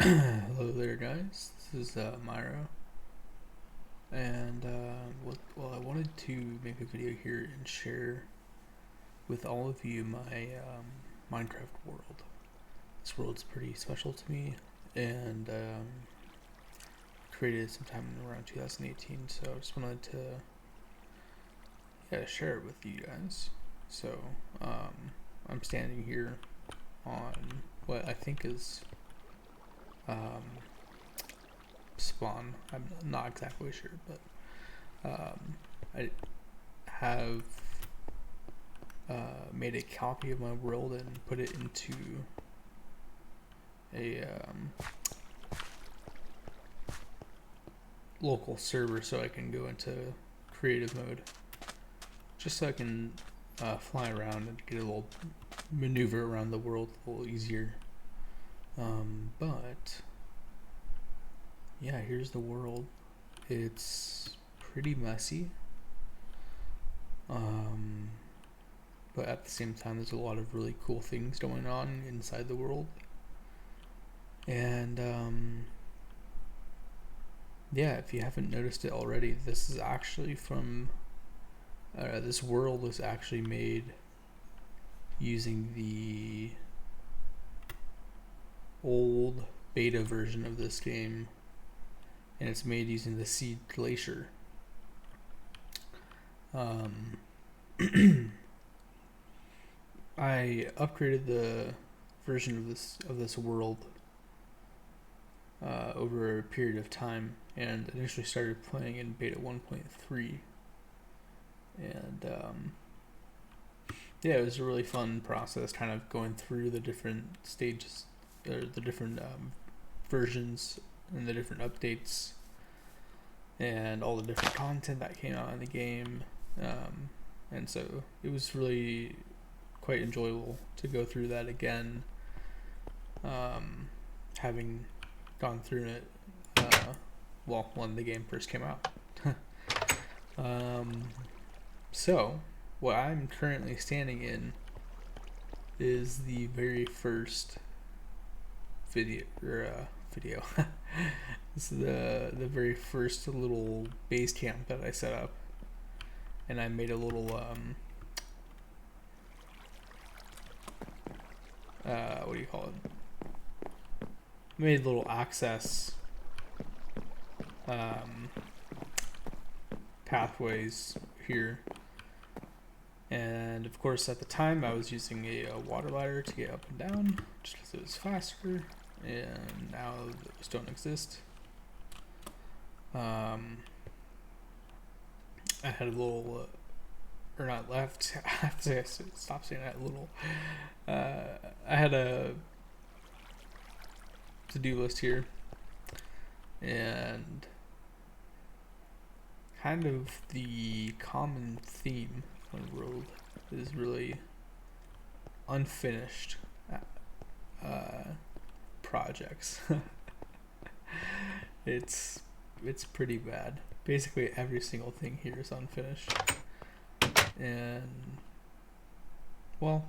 Hello there, guys. This is Myra, and I wanted to make a video here and share with all of you my Minecraft world. This world's pretty special to me, and created it sometime around 2018. So I just wanted to share it with you guys. So I'm standing here on what I think is spawn. I'm not exactly sure, but I have made a copy of my world and put it into a local server so I can go into creative mode, just so I can fly around and get a little maneuver around the world a little easier. But yeah, here's the world. It's pretty messy, but at the same time there's a lot of really cool things going on inside the world. And yeah, if you haven't noticed it already, this is actually from this world was actually made using the old beta version of this game, and it's made using the seed Glacier. I upgraded the version of this world over a period of time, and initially started playing in beta 1.3, and yeah, it was a really fun process, kind of going through the different stages or the different versions and the different updates and all the different content that came out in the game, and so it was really quite enjoyable to go through that again, having gone through it when the game first came out. So what I'm currently standing in is the very first video. This is the very first little base camp that I set up, and I made a little what do you call it? Made a little access pathways here, and of course at the time I was using a water ladder to get up and down just because it was faster, and now those don't exist. I had a little or not left. I have to stop saying that. Little I had a to-do list here, and kind of the common theme on the road is really unfinished projects. it's pretty bad. Basically every single thing here is unfinished, and well,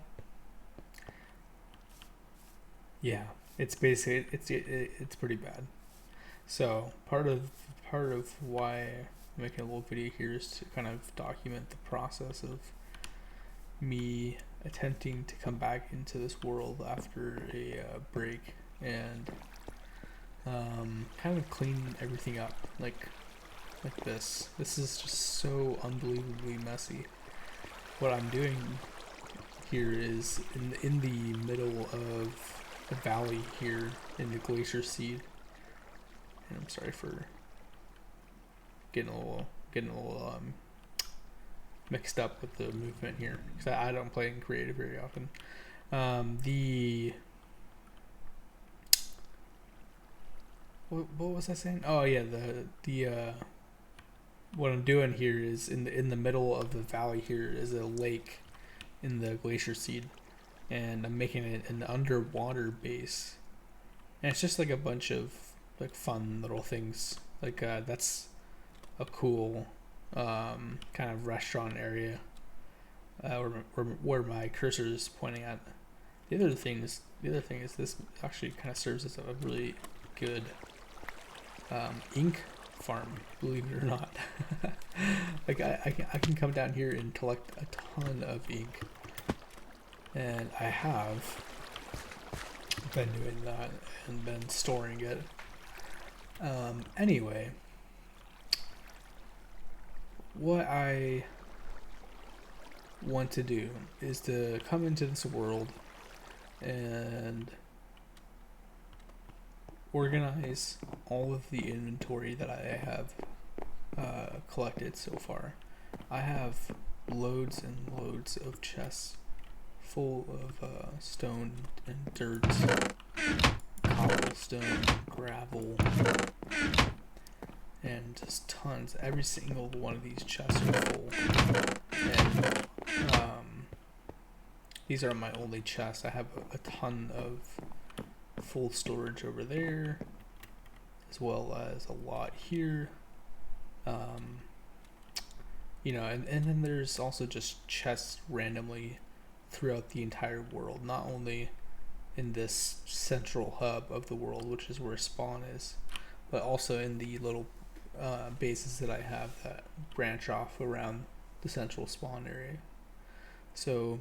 yeah, it's basically it's pretty bad. So part of why I'm making a little video here is to kind of document the process of me attempting to come back into this world after a break, and kind of clean everything up like this. This is just so unbelievably messy. What I'm doing here is in the middle of a valley here in the Glacier seed, and I'm sorry for getting a little mixed up with the movement here, because I don't play in creative very often. What was I saying? Oh yeah, the what I'm doing here is in the middle of the valley here is a lake in the Glacier seed, and I'm making it an underwater base, and it's just like a bunch of like fun little things. Like that's a cool kind of restaurant area where my cursor is pointing at. The other thing is this actually kind of serves as a really good ink farm, believe it or not. Like I can come down here and collect a ton of ink, and I have been doing that and been storing it. Anyway, what I want to do is to come into this world and organize all of the inventory that I have collected so far. I have loads and loads of chests full of stone and dirt, cobblestone, gravel, and just tons. Every single one of these chests are full. And these are my only chests. I have a ton of full storage over there, as well as a lot here. You know, and then there's also just chests randomly throughout the entire world, not only in this central hub of the world, which is where spawn is, but also in the little bases that I have that branch off around the central spawn area. So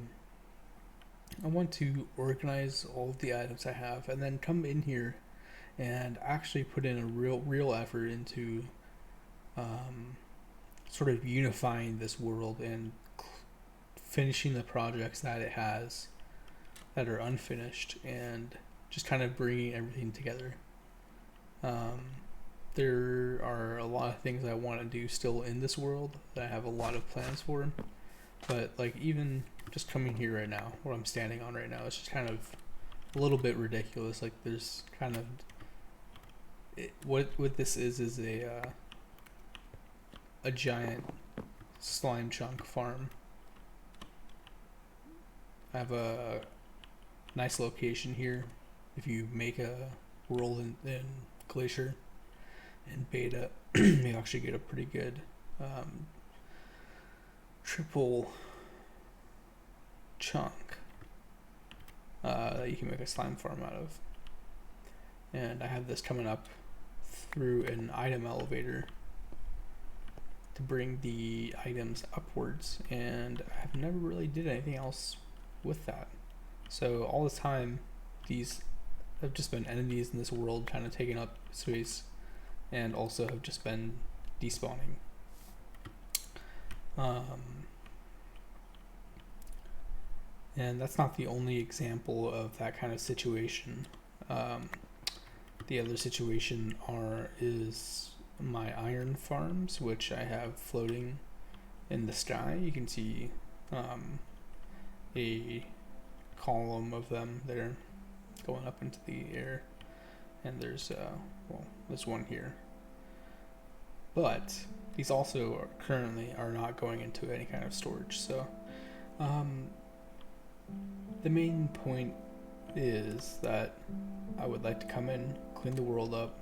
I want to organize all of the items I have and then come in here and actually put in a real effort into sort of unifying this world and finishing the projects that it has that are unfinished, and just kind of bringing everything together. There are a lot of things I want to do still in this world that I have a lot of plans for, but like even just coming here right now, what I'm standing on right now, it's just kind of a little bit ridiculous. Like there's kind of what this is a giant slime chunk farm. I have a nice location here. If you make a world in Glacier and beta, you actually get a pretty good triple chunk that you can make a slime farm out of. And I have this coming up through an item elevator to bring the items upwards, and I've never really did anything else with that. So all this time, these have just been enemies in this world kind of taking up space, and also have just been despawning. And that's not the only example of that kind of situation. The other situation is my iron farms, which I have floating in the sky. You can see a column of them there going up into the air, and there's there's one here, but these also currently are not going into any kind of storage. So the main point is that I would like to come in, clean the world up,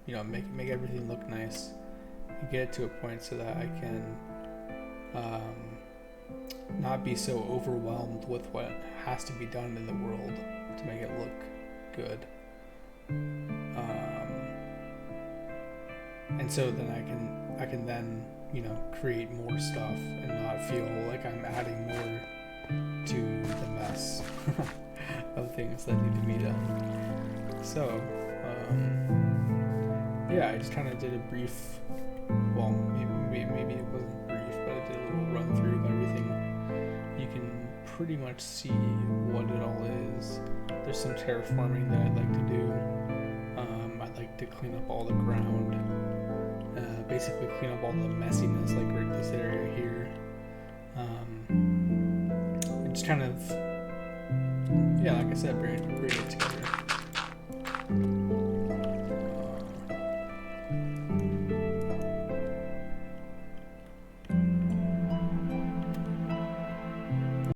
you know, make everything look nice, and get it to a point so that I can not be so overwhelmed with what has to be done in the world to make it look good. And so then I can then, you know, create more stuff and not feel like I'm adding more to the mess of things that need to be done. So yeah, I just kind of did a brief, well, maybe it wasn't brief, but I did a little run through of everything. You can pretty much see what it all is. There's some terraforming that I'd like to do. I'd like to clean up all the ground, basically clean up all the messiness, like right this area here. And just kind of, yeah, like I said, bring it together.